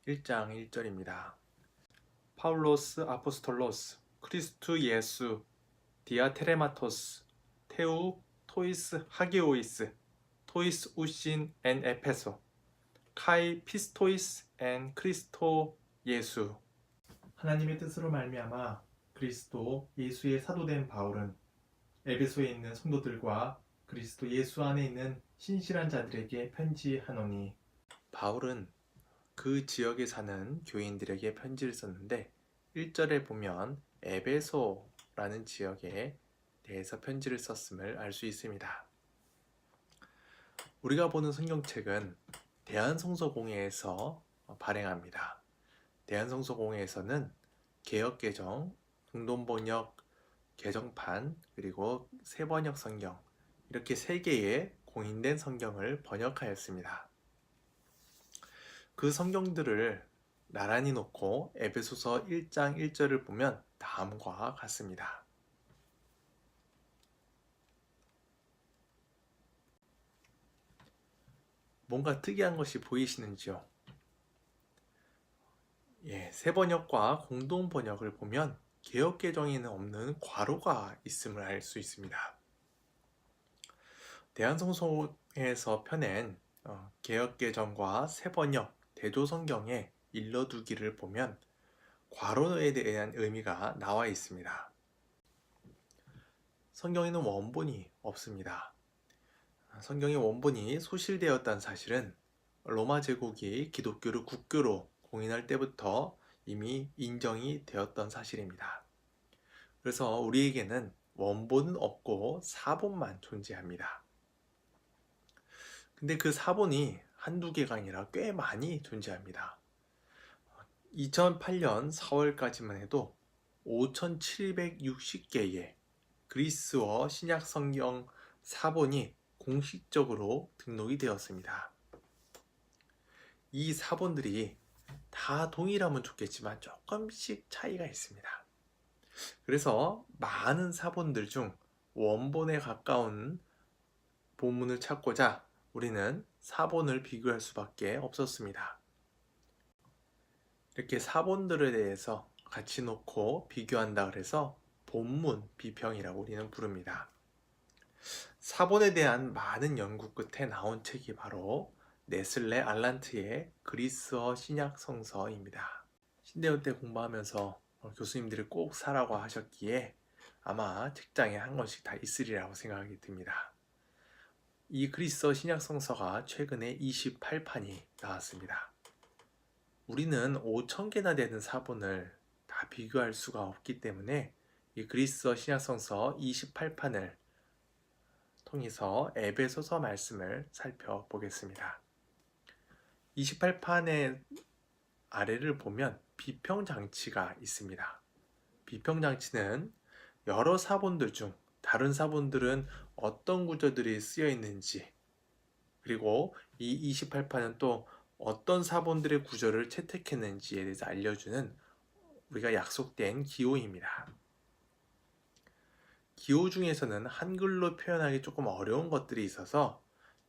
1장 1절입니다. 파울로스 아포스톨로스 크리스투 예수 디아 테레마토스 테우 토이스 하기오이스 토이스 우신 엔 에페소 카이 피스토이스 엔 크리스토 예수. 하나님의 뜻으로 말미암아 그리스도 예수의 사도된 바울은 에베소에 있는 성도들과 그리스도 예수 안에 있는 신실한 자들에게 편지하노니. 바울은 그 지역에 사는 교인들에게 편지를 썼는데 1절에 보면 에베소라는 지역에 대해서 편지를 썼음을 알 수 있습니다. 우리가 보는 성경책은 대한성서공회에서 발행합니다. 대한성서공회에서는 개역개정, 공동번역, 개정판, 그리고 새번역 성경, 이렇게 3개의 공인된 성경을 번역하였습니다. 그 성경들을 나란히 놓고 에베소서 1장 1절을 보면 다음과 같습니다. 뭔가 특이한 것이 보이시는지요? 새번역과 공동번역을 보면 개역개정에는 없는 괄호가 있음을 알 수 있습니다. 대한성서에서 펴낸 개역개정과 새번역, 대조성경에 일러두기를 보면 괄호에 대한 의미가 나와 있습니다. 성경에는 원본이 없습니다. 성경의 원본이 소실되었다는 사실은 로마 제국이 기독교를 국교로 공인할 때부터 이미 인정이 되었던 사실입니다. 그래서 우리에게는 원본은 없고 사본만 존재합니다. 근데 그 사본이 한두 개가 아니라 꽤 많이 존재합니다. 2008년 4월까지만 해도 5,760개의 그리스어 신약 성경 사본이 공식적으로 등록이 되었습니다. 이 사본들이 다 동일하면 좋겠지만 조금씩 차이가 있습니다. 그래서 많은 사본들 중 원본에 가까운 본문을 찾고자 우리는 사본을 비교할 수밖에 없었습니다. 이렇게 사본들에 대해서 같이 놓고 비교한다 그래서 본문 비평이라고 우리는 부릅니다. 사본에 대한 많은 연구 끝에 나온 책이 바로 네슬레 알란트의 그리스어 신약 성서입니다. 신대원 때 공부하면서 교수님들이 꼭 사라고 하셨기에 아마 책장에 한 권씩 다 있으리라고 생각이 듭니다. 이 그리스어 신약 성서가 최근에 28판이 나왔습니다. 우리는 5,000개나 되는 사본을 다 비교할 수가 없기 때문에 이 그리스어 신약 성서 28판을 통해서 에베소서 말씀을 살펴보겠습니다. 28판의 아래를 보면 비평장치가 있습니다. 비평장치는 여러 사본들 중 다른 사본들은 어떤 구조들이 쓰여 있는지, 그리고 이 28판은 또 어떤 사본들의 구조를 채택했는지에 대해서 알려주는 우리가 약속된 기호입니다. 기호 중에서는 한글로 표현하기 조금 어려운 것들이 있어서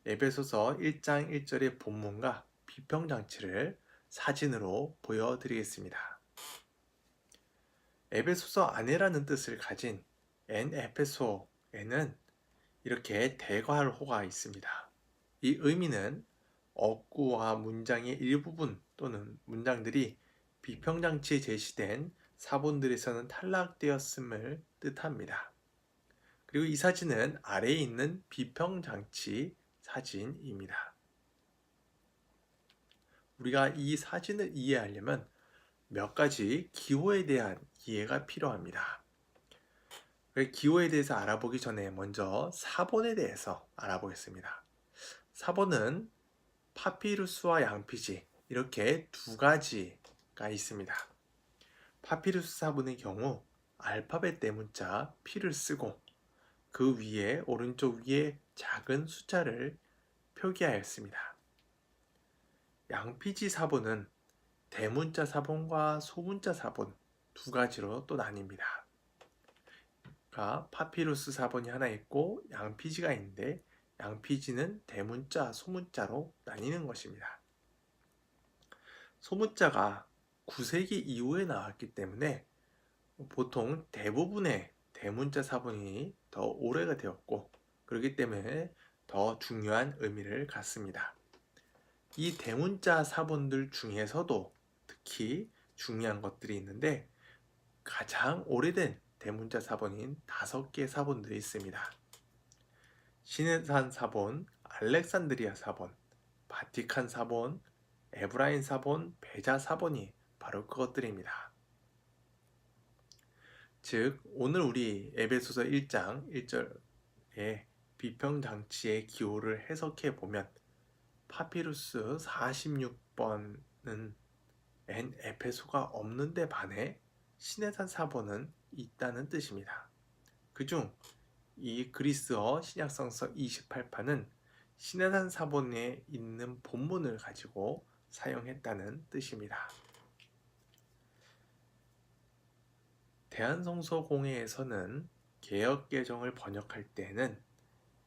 에베소서 1장 1절의 본문과 비평장치를 사진으로 보여드리겠습니다. 에베소서 안에라는 뜻을 가진 엔 에페소에는 이렇게 대괄호가 있습니다. 이 의미는 어구와 문장의 일부분 또는 문장들이 비평장치에 제시된 사본들에서는 탈락되었음을 뜻합니다. 그리고 이 사진은 아래에 있는 비평장치 사진입니다. 우리가 이 사진을 이해하려면 몇 가지 기호에 대한 이해가 필요합니다. 기호에 대해서 알아보기 전에 먼저 사본에 대해서 알아보겠습니다. 사본은 파피루스와 양피지, 이렇게 두 가지가 있습니다. 파피루스 사본의 경우 알파벳 대문자 P를 쓰고 그 위에 오른쪽 위에 작은 숫자를 표기하였습니다. 양피지 사본은 대문자 사본과 소문자 사본 두 가지로 또 나뉩니다. 파피루스 사본이 하나 있고 양피지가 있는데 양피지는 대문자, 소문자로 나뉘는 것입니다. 소문자가 9세기 이후에 나왔기 때문에 보통 대부분의 대문자 사본이 더 오래가 되었고, 그렇기 때문에 더 중요한 의미를 갖습니다. 이 대문자 사본들 중에서도 특히 중요한 것들이 있는데, 가장 오래된 대문자 사본인 5개의 사본들이 있습니다. 시내산 사본, 알렉산드리아 사본, 바티칸 사본, 에브라인 사본, 베자 사본이 바로 그것들입니다. 즉, 오늘 우리 에베소서 1장 1절에 비평장치의 기호를 해석해 보면 파피루스 46번은 에페소가 없는데 반해 시내산 사본은 있다는 뜻입니다. 그중 이 그리스어 신약성서 28판은 시내산 사본에 있는 본문을 가지고 사용했다는 뜻입니다. 대한성서공회에서는 개역개정을 번역할 때에는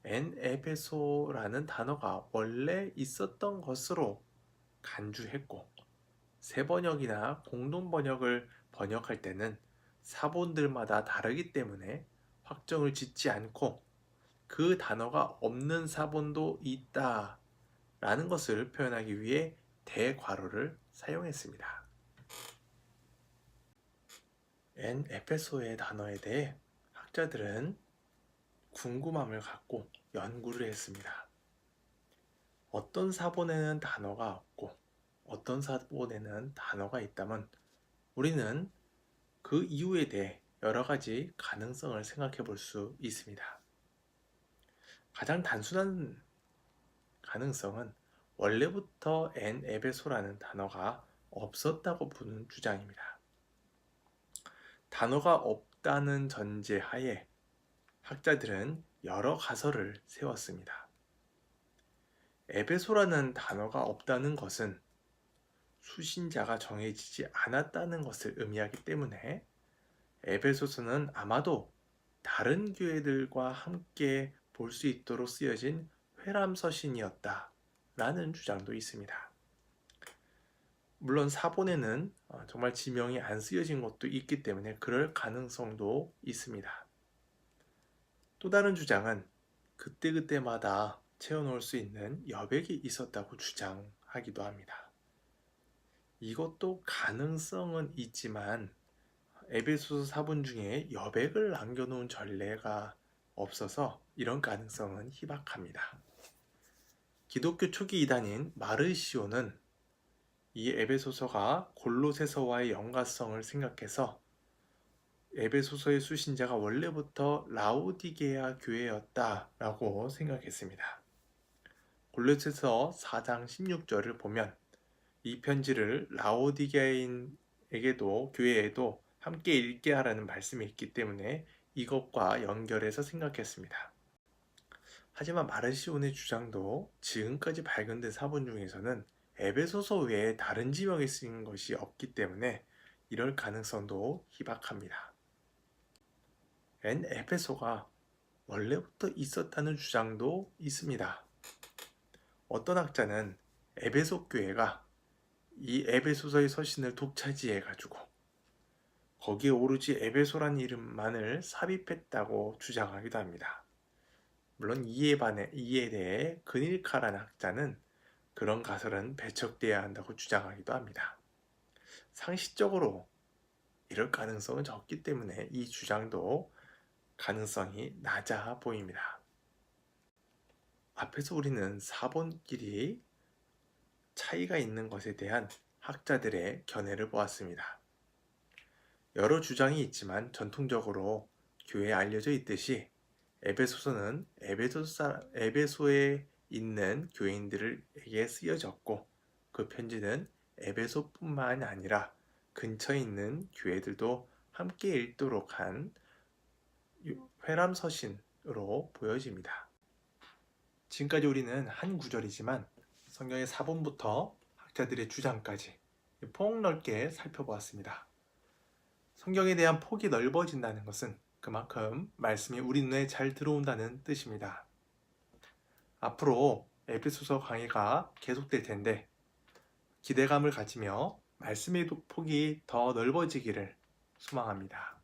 에베소라는 단어가 원래 있었던 것으로 간주했고, 새번역이나 공동번역을 번역할 때는 사본들마다 다르기 때문에 확정을 짓지 않고 그 단어가 없는 사본도 있다 라는 것을 표현하기 위해 대괄호를 사용했습니다. 에페소의 단어에 대해 학자들은 궁금함을 갖고 연구를 했습니다. 어떤 사본에는 단어가 없고 어떤 사본에는 단어가 있다면 우리는 그 이유에 대해 여러 가지 가능성을 생각해 볼 수 있습니다. 가장 단순한 가능성은 원래부터 에베소라는 단어가 없었다고 보는 주장입니다. 단어가 없다는 전제하에 학자들은 여러 가설을 세웠습니다. 에베소라는 단어가 없다는 것은 수신자가 정해지지 않았다는 것을 의미하기 때문에 에베소서는 아마도 다른 교회들과 함께 볼 수 있도록 쓰여진 회람서신이었다 라는 주장도 있습니다. 물론 사본에는 정말 지명이 안 쓰여진 것도 있기 때문에 그럴 가능성도 있습니다. 또 다른 주장은 그때그때마다 채워놓을 수 있는 여백이 있었다고 주장하기도 합니다. 이것도 가능성은 있지만 에베소서 사본 중에 여백을 남겨놓은 전례가 없어서 이런 가능성은 희박합니다. 기독교 초기 이단인 마르시오는 이 에베소서가 골로새서와의 연관성을 생각해서 에베소서의 수신자가 원래부터 라오디게아 교회였다라고 생각했습니다. 골로새서 4장 16절을 보면 이 편지를 라오디게아인에게도 교회에도 함께 읽게 하라는 말씀이 있기 때문에 이것과 연결해서 생각했습니다. 하지만 마르시온의 주장도 지금까지 발견된 사본 중에서는 에베소서 외에 다른 지명에 쓰인 것이 없기 때문에 이럴 가능성도 희박합니다. 에페소가 원래부터 있었다는 주장도 있습니다. 어떤 학자는 에베소 교회가 이 에베소서의 서신을 독차지해 가지고 거기에 오로지 에베소라는 이름만을 삽입했다고 주장하기도 합니다. 물론 이에 대해 그닐카라는 학자는 그런 가설은 배척돼야 한다고 주장하기도 합니다. 상식적으로 이럴 가능성은 적기 때문에 이 주장도 가능성이 낮아 보입니다. 앞에서 우리는 사본끼리 차이가 있는 것에 대한 학자들의 견해를 보았습니다. 여러 주장이 있지만 전통적으로 교회에 알려져 있듯이 에베소서는 에베소에 있는 교인들에게 쓰여졌고 그 편지는 에베소뿐만 아니라 근처에 있는 교회들도 함께 읽도록 한 회람서신으로 보여집니다. 지금까지 우리는 한 구절이지만 성경의 사본부터 학자들의 주장까지 폭넓게 살펴보았습니다. 성경에 대한 폭이 넓어진다는 것은 그만큼 말씀이 우리 눈에 잘 들어온다는 뜻입니다. 앞으로 에베소서 강의가 계속될 텐데 기대감을 가지며 말씀의 폭이 더 넓어지기를 소망합니다.